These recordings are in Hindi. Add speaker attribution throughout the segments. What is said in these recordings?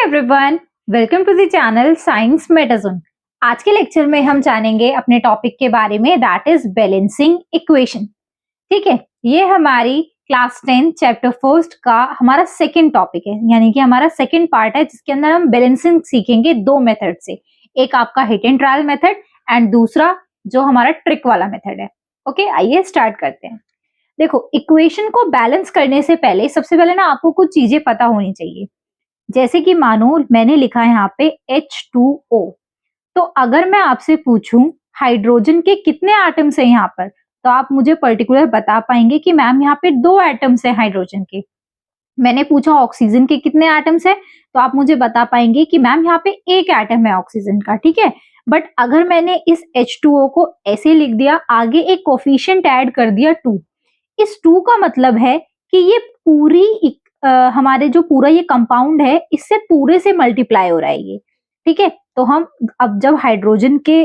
Speaker 1: Everyone, welcome to the channel Science Metazone. आज के लेक्चर में हम जानेंगे अपने टॉपिक के बारे में, दैट इज बैलेंसिंग इक्वेशन। ठीक है, ये हमारी क्लास 10 चैप्टर फर्स्ट का हमारा सेकंड टॉपिक है, यानी कि हमारा सेकंड पार्ट है जिसके अंदर हम बैलेंसिंग सीखेंगे दो मेथड से। एक आपका hit and trial method and दूसरा जो हमारा ट्रिक वाला मेथड है। ओके, आइए स्टार्ट करते हैं। देखो, इक्वेशन को बैलेंस करने से पहले सबसे पहले ना आपको कुछ चीजें पता होनी चाहिए। जैसे कि मानो मैंने लिखा है यहाँ पे H2O, तो अगर मैं आपसे पूछूं हाइड्रोजन के कितने एटम्स हैं यहाँ पर, तो आप मुझे पर्टिकुलर बता पाएंगे कि मैम यहाँ पे 2 एटम्स हैं हाइड्रोजन के। मैंने पूछा ऑक्सीजन के कितने एटम्स हैं, तो आप मुझे बता पाएंगे कि मैम यहाँ पे 1 एटम है ऑक्सीजन का। ठीक है, बट अगर मैंने इस H2O को ऐसे लिख दिया, आगे एक कोफिशिएंट ऐड कर दिया 2, इस 2 का मतलब है कि ये पूरी हमारे जो पूरा ये कंपाउंड है इससे पूरे से मल्टीप्लाई हो रहा है ये। ठीक है, तो हम अब जब हाइड्रोजन के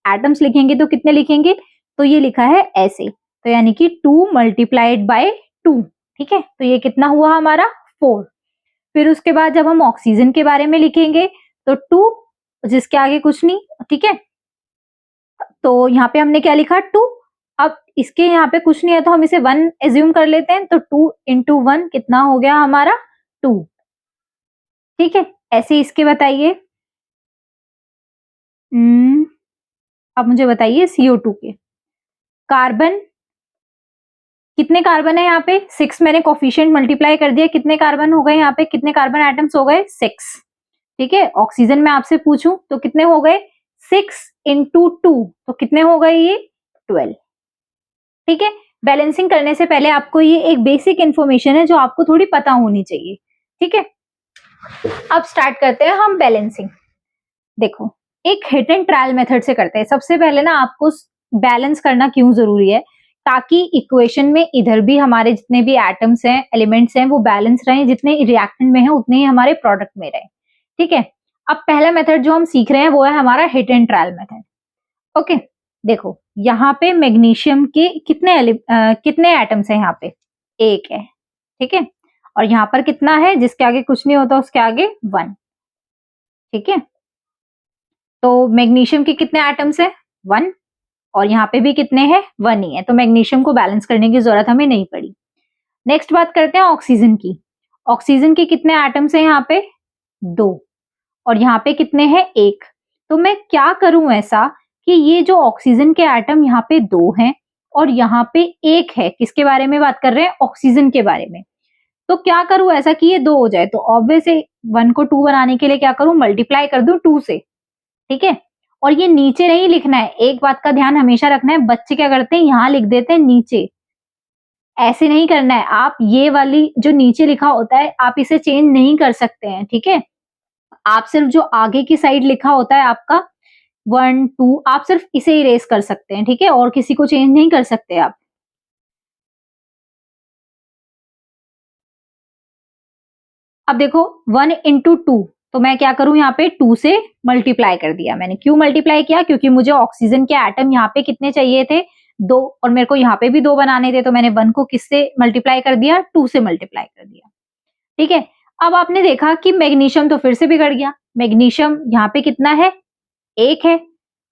Speaker 1: एटम्स लिखेंगे तो कितने लिखेंगे, तो ये लिखा है ऐसे, तो यानी कि 2 मल्टीप्लाइड बाय 2। ठीक है, तो ये कितना हुआ हमारा 4। फिर उसके बाद जब हम ऑक्सीजन के बारे में लिखेंगे तो 2 जिसके आगे कुछ नहीं। ठीक है, तो यहाँ पे हमने क्या लिखा 2। अब इसके यहाँ पे कुछ नहीं है तो हम इसे 1 एज्यूम कर लेते हैं, तो 2 इंटू 1 कितना हो गया हमारा 2। ठीक है, ऐसे इसके बताइए। अब मुझे बताइए CO2 के कार्बन, कितने कार्बन है यहाँ पे 6। मैंने कोफिशिएंट मल्टीप्लाई कर दिया, कितने कार्बन हो गए यहाँ पे, कितने कार्बन एटम्स हो गए 6। ठीक है, ऑक्सीजन में आपसे पूछूं तो कितने हो गए 6 इंटू 2, तो कितने हो गए ये 12। ठीक है, बैलेंसिंग करने से पहले आपको ये एक बेसिक इंफॉर्मेशन है जो आपको थोड़ी पता होनी चाहिए। ठीक है, अब स्टार्ट करते हैं हम बैलेंसिंग। देखो, एक हिट एंड ट्रायल मेथड से करते हैं। सबसे पहले ना आपको बैलेंस करना क्यों जरूरी है, ताकि इक्वेशन में इधर भी हमारे जितने भी एटम्स हैं, एलिमेंट्स हैं, वो बैलेंस रहे, जितने रिएक्टेंट में है उतने ही हमारे प्रोडक्ट में रहे। ठीक है, अब पहला मेथड जो हम सीख रहे हैं वो है हमारा hit and trial method. Okay, देखो यहाँ पे मैग्नीशियम के कितने एटम्स हैं यहाँ पे, 1 है। ठीक है, और यहाँ पर कितना है, जिसके आगे कुछ नहीं होता उसके आगे 1। ठीक है, तो मैग्नीशियम के कितने एटम्स है 1, और यहाँ पे भी कितने हैं 1 ही है, तो मैग्नीशियम को बैलेंस करने की जरूरत हमें नहीं पड़ी। नेक्स्ट बात करते हैं ऑक्सीजन की। ऑक्सीजन के कितने एटम्स हैं यहाँ पे 2, और यहाँ पे कितने हैं 1। तो मैं क्या करूं ऐसा कि ये जो ऑक्सीजन के एटम यहाँ पे 2 हैं और यहाँ पे 1 है, किसके बारे में बात कर रहे हैं, ऑक्सीजन के बारे में। तो क्या करूं ऐसा कि ये 2 हो जाए, तो ऑब्वियस है 1 को 2 बनाने के लिए क्या करूं, मल्टीप्लाई कर दूं 2 से। ठीक है, और ये नीचे नहीं लिखना है, एक बात का ध्यान हमेशा रखना है, बच्चे क्या करते हैं यहाँ लिख देते हैं नीचे, ऐसे नहीं करना है। आप ये वाली जो नीचे लिखा होता है आप इसे चेंज नहीं कर सकते हैं। ठीक है, आप सिर्फ जो आगे की साइड लिखा होता है आपका 1 2, आप सिर्फ इसे इरेज कर सकते हैं। ठीक है, और किसी को चेंज नहीं कर सकते आप। अब देखो 1 इंटू 2, तो मैं क्या करूं यहाँ पे 2 से मल्टीप्लाई कर दिया मैंने। क्यों मल्टीप्लाई किया, क्योंकि मुझे ऑक्सीजन के एटम यहाँ पे कितने चाहिए थे 2, और मेरे को यहाँ पे भी 2 बनाने थे, तो मैंने 1 को किससे मल्टीप्लाई कर दिया 2 से मल्टीप्लाई कर दिया। ठीक है, अब आपने देखा कि मैग्नीशियम तो फिर से बिगड़ गया। मैग्नीशियम यहाँ पे कितना है 1 है,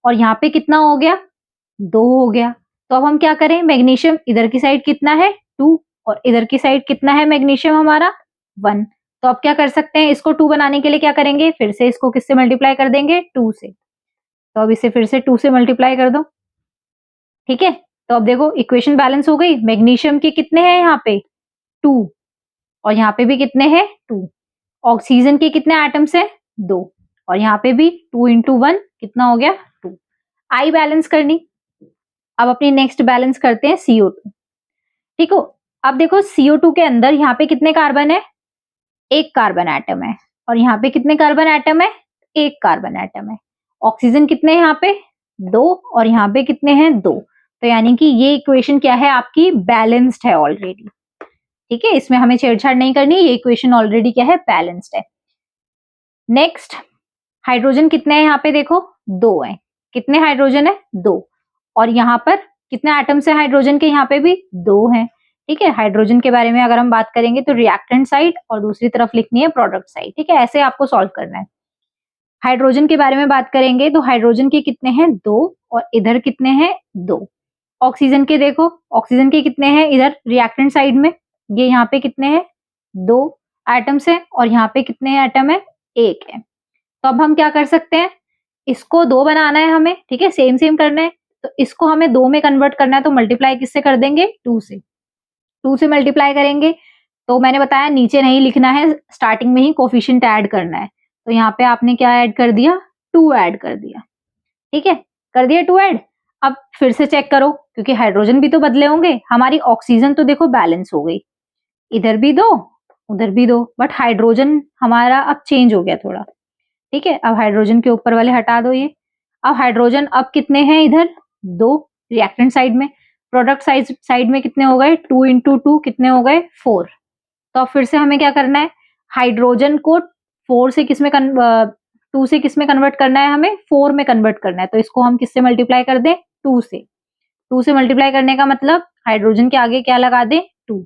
Speaker 1: और यहाँ पे कितना हो गया 2 हो गया। तो अब हम क्या करें, मैग्नीशियम इधर की साइड कितना है 2, और इधर की साइड कितना है मैग्नीशियम हमारा 1। तो अब क्या कर सकते हैं, इसको 2 बनाने के लिए क्या करेंगे, फिर से इसको किससे मल्टीप्लाई कर देंगे 2 से। तो अब इसे फिर से 2 से मल्टीप्लाई कर दो। ठीक है, तो अब देखो इक्वेशन बैलेंस हो गई। मैग्नीशियम के कितने हैं यहाँ पे 2, और यहाँ पे भी कितने हैं 2। ऑक्सीजन के कितने एटम्स है 2, और यहाँ पे भी 2 इंटू 1 कितना हो गया 2। आई बैलेंस करनी। अब अपनी नेक्स्ट बैलेंस करते हैं CO2। ठीक हो, अब देखो CO2 के अंदर यहाँ पे कितने कार्बन है, 1 कार्बन एटम है, और यहाँ पे कितने कार्बन एटम है 1 कार्बन एटम है। ऑक्सीजन कितने हैं यहाँ पे 2, और यहाँ पे कितने हैं 2। तो यानी कि ये इक्वेशन क्या है आपकी, बैलेंस्ड है ऑलरेडी। ठीक है, इसमें हमें छेड़छाड़ नहीं करनी, ये इक्वेशन ऑलरेडी क्या है, बैलेंस्ड है। नेक्स्ट, हाइड्रोजन कितने हैं यहाँ पे देखो 2 है। कितने हाइड्रोजन है 2, और यहाँ पर कितने एटम्स है हाइड्रोजन के, यहाँ पे भी 2 हैं। ठीक है। हाइड्रोजन के बारे में अगर हम बात करेंगे तो रिएक्टेंट साइड और दूसरी तरफ लिखनी है प्रोडक्ट साइड। ठीक है, ऐसे आपको सॉल्व करना है। हाइड्रोजन के बारे में बात करेंगे तो हाइड्रोजन के कितने हैं 2 और इधर कितने हैं 2। ऑक्सीजन के देखो, ऑक्सीजन के कितने हैं इधर रिएक्टेंट साइड में, ये यहाँ पे कितने हैं 2 एटम्स है और यहाँ पे कितने एटम है 1 है। तो अब हम क्या कर सकते हैं, इसको 2 बनाना है हमें। ठीक है, सेम सेम करना है तो इसको हमें 2 में कन्वर्ट करना है तो मल्टीप्लाई किससे कर देंगे 2 से। 2 से मल्टीप्लाई करेंगे तो मैंने बताया नीचे नहीं लिखना है, स्टार्टिंग में ही कोफिशिएंट ऐड करना है। तो यहाँ पे आपने क्या ऐड कर दिया 2 ऐड कर दिया। ठीक है, कर दिया 2 ऐड। अब फिर से चेक करो क्योंकि हाइड्रोजन भी तो बदले होंगे, हमारी ऑक्सीजन तो देखो बैलेंस हो गई, इधर भी 2 उधर भी 2, बट हाइड्रोजन हमारा अब चेंज हो गया थोड़ा। ठीक है, अब हाइड्रोजन के ऊपर वाले हटा दो ये। अब हाइड्रोजन अब कितने हैं इधर 2 रिएक्टेंट साइड में, प्रोडक्ट साइड में कितने हो गए 2 इंटू 2 कितने हो गए 4। तो अब फिर से हमें क्या करना है, हाइड्रोजन को 4 से किस में 2 से किस में कन्वर्ट करना है, हमें 4 में कन्वर्ट करना है। तो इसको हम किससे मल्टीप्लाई कर दें 2 से। 2 से मल्टीप्लाई करने का मतलब हाइड्रोजन के आगे क्या लगा दें 2।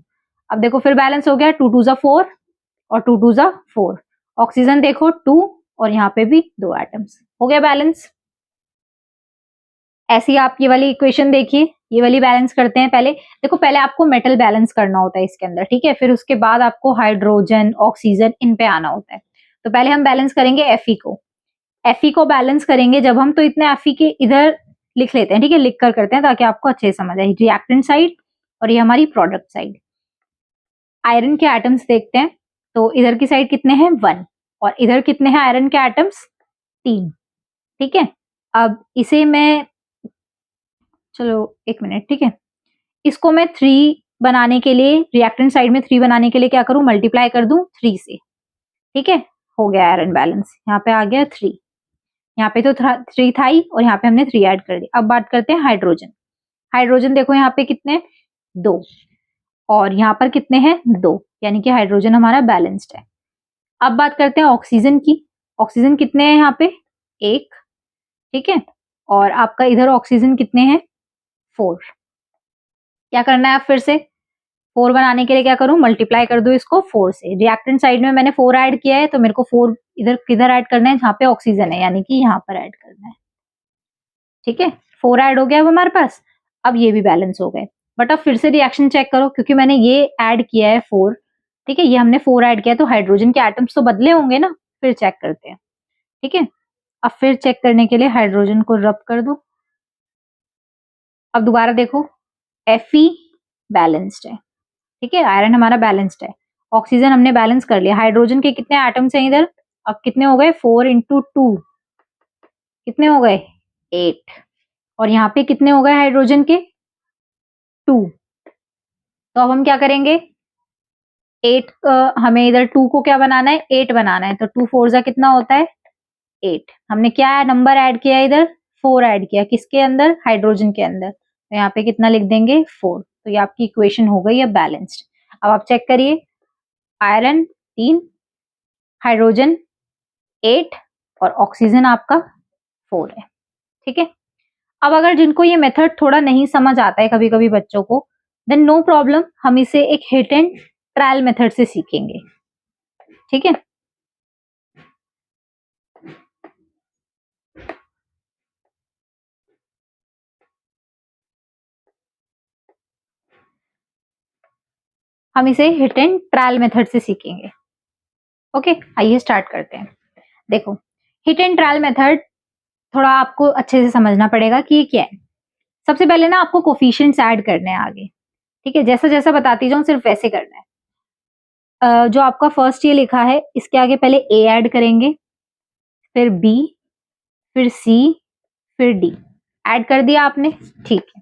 Speaker 1: अब देखो फिर बैलेंस हो गया 2 2 जा 4 और 2 2 जा 4। ऑक्सीजन देखो 2 और यहाँ पे भी 2 एटम्स, हो गया बैलेंस। ऐसी आप ये वाली इक्वेशन देखिए, ये वाली बैलेंस करते हैं। पहले देखो, पहले आपको मेटल बैलेंस करना होता है इसके अंदर। ठीक है, फिर उसके बाद आपको हाइड्रोजन ऑक्सीजन इन पे आना होता है। तो पहले हम बैलेंस करेंगे Fe को। Fe को बैलेंस करेंगे जब हम, तो इतने Fe के इधर लिख लेते हैं। ठीक है, लिख कर करते हैं ताकि आपको अच्छे से समझ आए। रिएक्टेंट साइड और ये हमारी प्रोडक्ट साइड। आयरन के एटम्स देखते हैं तो इधर की साइड कितने हैं 1 और इधर कितने हैं आयरन के एटम्स 3। ठीक है, अब इसे मैं, चलो एक मिनट, ठीक है, इसको मैं 3 बनाने के लिए, रिएक्टेंट साइड में 3 बनाने के लिए क्या करूं, मल्टीप्लाई कर दूं 3 से। ठीक है, हो गया आयरन बैलेंस, यहाँ पे आ गया 3। यहाँ पे तो 3 था ही और यहाँ पे हमने 3 ऐड कर दिया। अब बात करते हैं हाइड्रोजन। हाइड्रोजन देखो यहाँ पे कितने 2 और यहाँ पर कितने हैं 2, यानी कि हाइड्रोजन हमारा बैलेंस्ड है। अब बात करते हैं ऑक्सीजन की। ऑक्सीजन कितने हैं यहाँ पे 1। ठीक है, और आपका इधर ऑक्सीजन कितने हैं 4। क्या करना है, अब फिर से 4 बनाने के लिए क्या करूं, मल्टीप्लाई कर दो इसको 4 से। रिएक्टेंट साइड में मैंने 4 ऐड किया है तो मेरे को 4 इधर किधर ऐड करना है, जहां पे ऑक्सीजन है, यानी कि यहाँ पर ऐड करना है। ठीक है, 4 ऐड हो गया अब हमारे पास। अब ये भी बैलेंस हो गए, बट अब फिर से रिएक्शन चेक करो क्योंकि मैंने ये ऐड किया है 4। ठीक है, ये हमने 4 ऐड किया तो हाइड्रोजन के एटम्स तो बदले होंगे ना, फिर चेक करते हैं। ठीक है, अब फिर चेक करने के लिए हाइड्रोजन को रब कर दो। अब दोबारा देखो Fe बैलेंस्ड है। ठीक है, आयरन हमारा बैलेंस्ड है, ऑक्सीजन हमने बैलेंस कर लिया। हाइड्रोजन के कितने एटम्स हैं इधर, अब कितने हो गए 4 इंटू 2 कितने हो गए 8 और यहाँ पे कितने हो गए हाइड्रोजन के 2। तो अब हम क्या करेंगे 8, हमें इधर 2 को क्या बनाना है 8 बनाना है, तो 2 4 जा कितना होता है 8। हमने क्या नंबर ऐड किया इधर 4 ऐड किया, किसके अंदर हाइड्रोजन के अंदर, तो यहाँ पे कितना लिख देंगे 4। तो ये आपकी इक्वेशन हो गई है बैलेंस्ड। अब आप चेक करिए, आयरन 3, हाइड्रोजन 8 और ऑक्सीजन आपका 4 है। ठीक है, अब अगर जिनको ये मेथड थोड़ा नहीं समझ आता है कभी कभी बच्चों को, देन नो प्रॉब्लम, हम इसे एक हिट एंड ट्रायल मेथड से सीखेंगे। ठीक है, हम इसे हिट एंड ट्रायल मेथड से सीखेंगे। ओके, आइए स्टार्ट करते हैं। देखो, हिट एंड ट्रायल मेथड थोड़ा आपको अच्छे से समझना पड़ेगा कि ये क्या है। सबसे पहले ना आपको कोफिशिएंट्स ऐड करने हैं आगे। ठीक है, जैसा जैसा बताती जाऊं सिर्फ वैसे करना है। जो आपका फर्स्ट ये लिखा है इसके आगे पहले ए ऐड करेंगे, फिर बी, फिर सी, फिर डी। ऐड कर दिया आपने, ठीक है।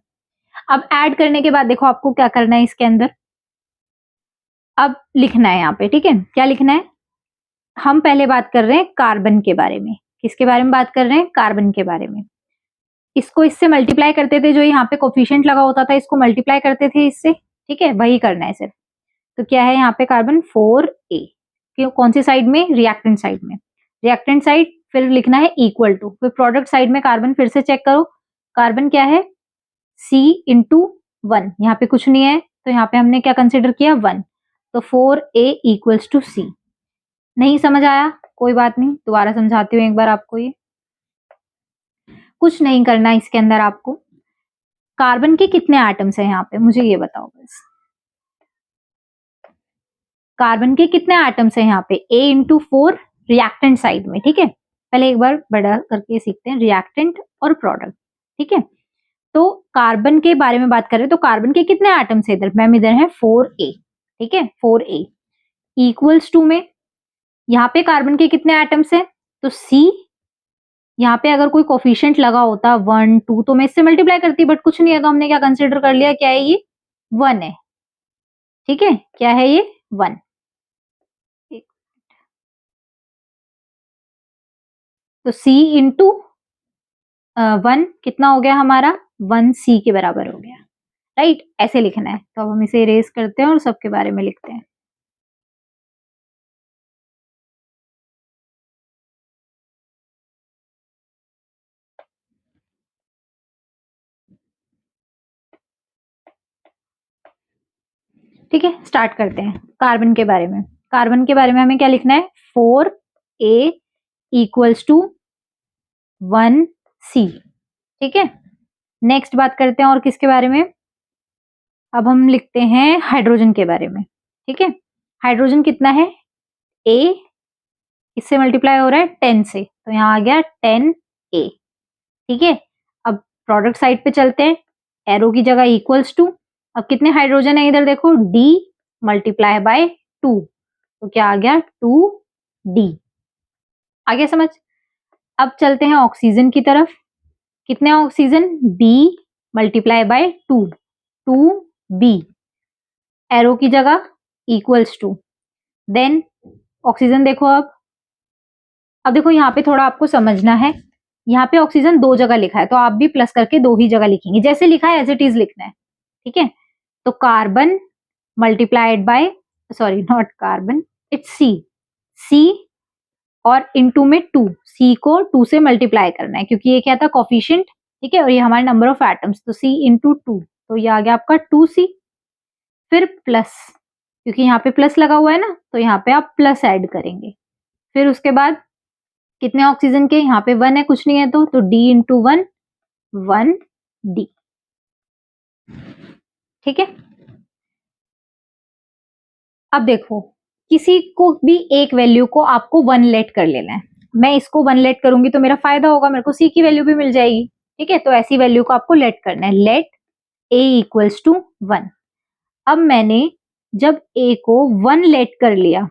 Speaker 1: अब ऐड करने के बाद देखो आपको क्या करना है इसके अंदर, अब लिखना है यहाँ पे। ठीक है, क्या लिखना है, हम पहले बात कर रहे हैं कार्बन के बारे में। किसके बारे में बात कर रहे हैं, कार्बन के बारे में। इसको इससे मल्टीप्लाई करते थे, जो यहाँ पे कोफिशिएंट लगा होता था इसको मल्टीप्लाई करते थे इससे। ठीक है, वही करना है सिर्फ। तो क्या है यहाँ पे कार्बन 4a, क्यों, कौन सी साइड में, रिएक्टेंट साइड में। रिएक्टेंट साइड फिर लिखना है इक्वल टू, फिर प्रोडक्ट साइड में कार्बन फिर से चेक करो, कार्बन क्या है C इंटू 1, यहाँ पे कुछ नहीं है तो यहाँ पे हमने क्या कंसिडर किया 1, तो 4a इक्वल्स टू c। नहीं समझ आया कोई बात नहीं, दोबारा समझाती हूँ एक बार आपको। ये कुछ नहीं करना इसके अंदर आपको। कार्बन के कितने एटम्स हैं यहाँ पे मुझे ये बताओ बस। कार्बन के कितने एटम्स हैं यहाँ पे, a इंटू 4 रिएक्टेंट साइड में, ठीक है। पहले एक बार बड़ा करके सीखते हैं, रिएक्टेंट और प्रोडक्ट, ठीक है। तो कार्बन के बारे में बात करें तो कार्बन के कितने एटम्स है इधर, मैम इधर है 4a, ठीक है। 4a इक्वल्स टू में यहाँ पे कार्बन के कितने एटम्स है, तो c, यहाँ पे अगर कोई कोफिशिएंट लगा होता 1 2 तो मैं इससे मल्टीप्लाई करती, बट कुछ नहीं है तो हमने क्या कंसिडर कर लिया, क्या है ये 1 है, ठीक है। क्या है ये 1। तो c इंटू 1 कितना हो गया हमारा, 1c के बराबर हो गया, राइट। ऐसे लिखना है। तो अब हम इसे इरेज करते हैं और सबके बारे में लिखते हैं। ठीक है, स्टार्ट करते हैं कार्बन के बारे में। कार्बन के बारे में हमें क्या लिखना है, 4a इक्वल्स टू 1c, ठीक है। नेक्स्ट बात करते हैं और किसके बारे में, अब हम लिखते हैं हाइड्रोजन के बारे में, ठीक है। हाइड्रोजन कितना है, a इससे मल्टीप्लाई हो रहा है 10 से, तो यहाँ आ गया 10a, ठीक है। अब प्रोडक्ट साइड पे चलते हैं, एरो की जगह इक्वल्स टू। अब कितने हाइड्रोजन है इधर देखो, d मल्टीप्लाई बाय 2, तो क्या आ गया 2d। आगे समझ। अब चलते हैं ऑक्सीजन की तरफ, कितने oxygen, b multiply by 2, 2b arrow की जगह इक्वल्स टू। देन ऑक्सीजन देखो, अब देखो यहाँ पे थोड़ा आपको समझना है, यहाँ पे ऑक्सीजन दो जगह लिखा है तो आप भी प्लस करके दो ही जगह लिखेंगे, जैसे लिखा है एज इट इज लिखना है, ठीक है। तो carbon multiplied by, sorry not carbon, it's C, C और इनटू में 2, सी को 2 से मल्टीप्लाई करना है क्योंकि ये क्या था कोफिशिएंट, ठीक है, और ये हमारे नंबर ऑफ एटम्स, तो सी इंटू 2, तो ये आ गया आपका 2c। फिर प्लस, क्योंकि यहाँ पे प्लस लगा हुआ है ना तो यहाँ पे आप प्लस ऐड करेंगे। फिर उसके बाद कितने ऑक्सीजन के, यहाँ पे 1 है कुछ नहीं है तो d इंटू 1, 1d, ठीक है। अब देखो किसी को भी एक वैल्यू को आपको 1 लेट कर लेना है, मैं इसको 1 लेट करूंगी तो मेरा फायदा होगा, मेरे को c की वैल्यू भी मिल जाएगी, ठीक है। तो ऐसी वैल्यू को आपको लेट करना है, लेट a इक्वल्स टू 1। अब मैंने जब a को 1 लेट कर लिया,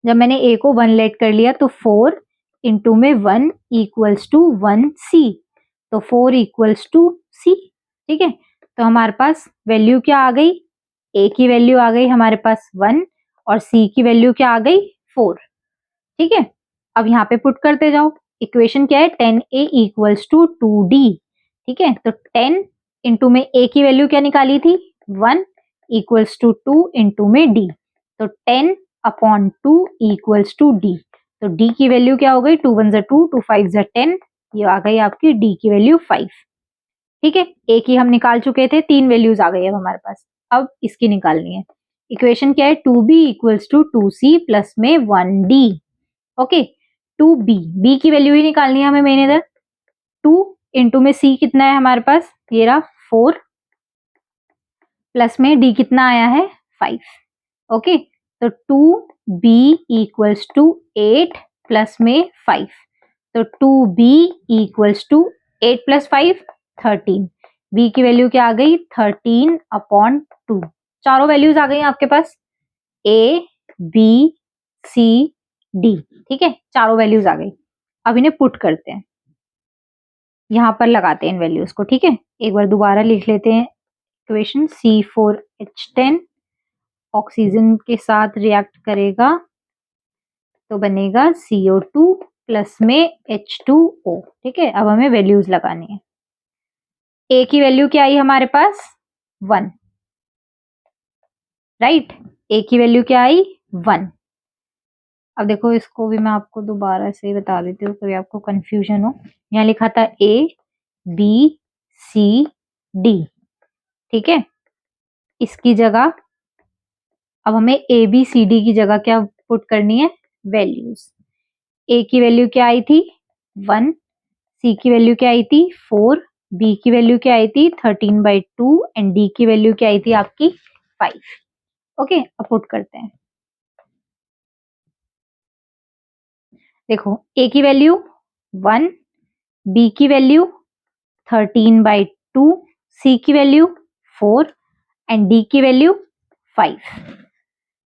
Speaker 1: जब मैंने a को 1 लेट कर लिया तो 4 इंटू में 1 इक्वल्स टू 1c, तो 4 इक्वल्स टू c, ठीक है। तो हमारे पास वैल्यू क्या आ गई, a की वैल्यू आ गई हमारे पास 1 और c की वैल्यू क्या आ गई 4, ठीक है। अब यहाँ पे पुट करते जाओ, इक्वेशन क्या है 10a इक्वल्स टू 2d, ठीक है। तो 10 इंटू में a की वैल्यू क्या निकाली थी 1 इक्वल्स टू 2 इंटू में d, तो 10 अपॉन 2 इक्वल्स टू d, तो d की वैल्यू क्या हो गई 2 1 जा 2, 2 5 जा 10, ये आ गई आपकी d की वैल्यू 5, ठीक है। a की हम निकाल चुके थे, 3 वैल्यूज आ गई अब हमारे पास, अब इसकी निकालनी है। इक्वेशन क्या है 2b equals to 2c plus में 1d, ओके। 2b, b की वैल्यू ही निकालनी है हमें मेन इधर, 2 इंटू में c कितना है हमारे पास, ये रहा 4 प्लस में d कितना आया है 5, ओके। तो 2b इक्वल्स टू 8 प्लस में 5, तो 2b equals to 8 plus 5 13, b की वैल्यू क्या आ गई 13 अपॉन 2, चारों वैल्यूज आ गई आपके पास a b c d, ठीक है, चारों वैल्यूज आ गई। अब इन्हें पुट करते हैं, यहां पर लगाते हैं इन वैल्यूज को, ठीक है। एक बार दोबारा लिख लेते हैं इक्वेशन, C4H10 ऑक्सीजन के साथ रिएक्ट करेगा तो बनेगा CO2 प्लस में H2O, ठीक है। अब हमें वैल्यूज लगानी है, A की वैल्यू क्या आई हमारे पास 1, राइट, A की वैल्यू क्या आई 1। अब देखो इसको भी मैं आपको दोबारा से बता देती हूँ कभी आपको कंफ्यूजन हो, यहाँ लिखा था A B C D, ठीक है। इसकी जगह अब हमें ए बी सी डी की जगह क्या पुट करनी है, वैल्यूज। ए की वैल्यू क्या आई थी 1, सी की वैल्यू क्या आई थी 4, बी की वैल्यू क्या आई थी 13/2 एंड डी की वैल्यू क्या आई थी आपकी 5। ओके, अब पुट करते हैं। देखो ए की वैल्यू 1, बी की वैल्यू 13/2, सी की वैल्यू 4 एंड डी की वैल्यू 5।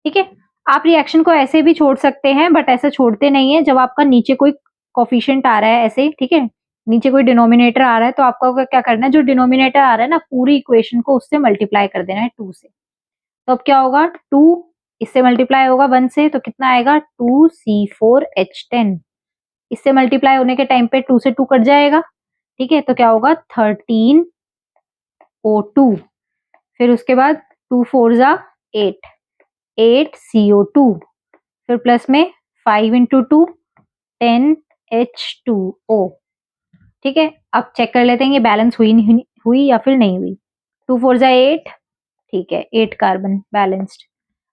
Speaker 1: ठीक है, आप रिएक्शन को ऐसे भी छोड़ सकते हैं, बट ऐसे छोड़ते नहीं है। जब आपका नीचे कोई कोफिशिएंट आ रहा है ऐसे, ठीक है, नीचे कोई डिनोमिनेटर आ रहा है, तो आपको क्या करना है, जो डिनोमिनेटर आ रहा है ना, पूरी इक्वेशन को उससे मल्टीप्लाई कर देना है 2 से। तो अब क्या होगा, 2 इससे मल्टीप्लाई होगा 1 से, तो कितना आएगा 2C4H10। इससे मल्टीप्लाई होने के टाइम पे 2 से 2 कट जाएगा, ठीक है, तो क्या होगा 13O2। फिर उसके बाद 2 4 जा 8, 8CO2, फिर प्लस में 5 × 2 10H2O। ठीक है, अब चेक कर लेते हैं ये बैलेंस हुई या फिर नहीं हुई। 2 4 जा 8, ठीक है, 8 कार्बन बैलेंस्ड।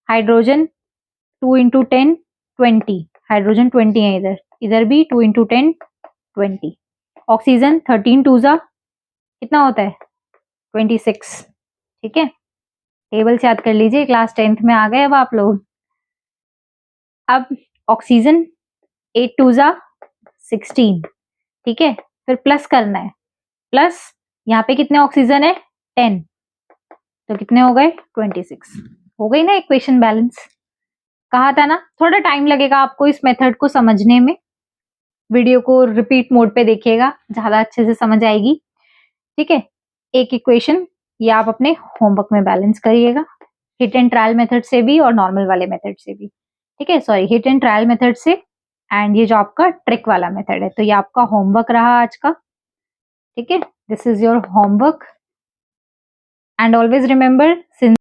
Speaker 1: हाइड्रोजन 2 × 10 20, हाइड्रोजन 20 है इधर, इधर भी 2 × 10 20। ऑक्सीजन 13 2 जा कितना होता है 26। ठीक है, टेबल से याद कर लीजिए, क्लास 10th में आ गए अब आप लोग। अब ऑक्सीजन 8 2 जा 16, ठीक है, फिर प्लस करना है, प्लस यहाँ पे कितने ऑक्सीजन है 10, तो कितने हो गए 26। हो गई ना इक्वेशन बैलेंस। कहा था ना थोड़ा टाइम लगेगा आपको इस मेथड को समझने में, वीडियो को रिपीट मोड पे देखिएगा, ज्यादा अच्छे से समझ आएगी। ठीक है, एक इक्वेशन ये आप अपने होमवर्क में बैलेंस करिएगा, हिट एंड ट्रायल मेथड से भी और नॉर्मल वाले मेथड से भी। ठीक है, sorry, hit and trial method से एंड ये जो आपका ट्रिक वाला मेथड है। तो ये आपका होमवर्क रहा आज का। ठीक है, this is your homework and always remember, since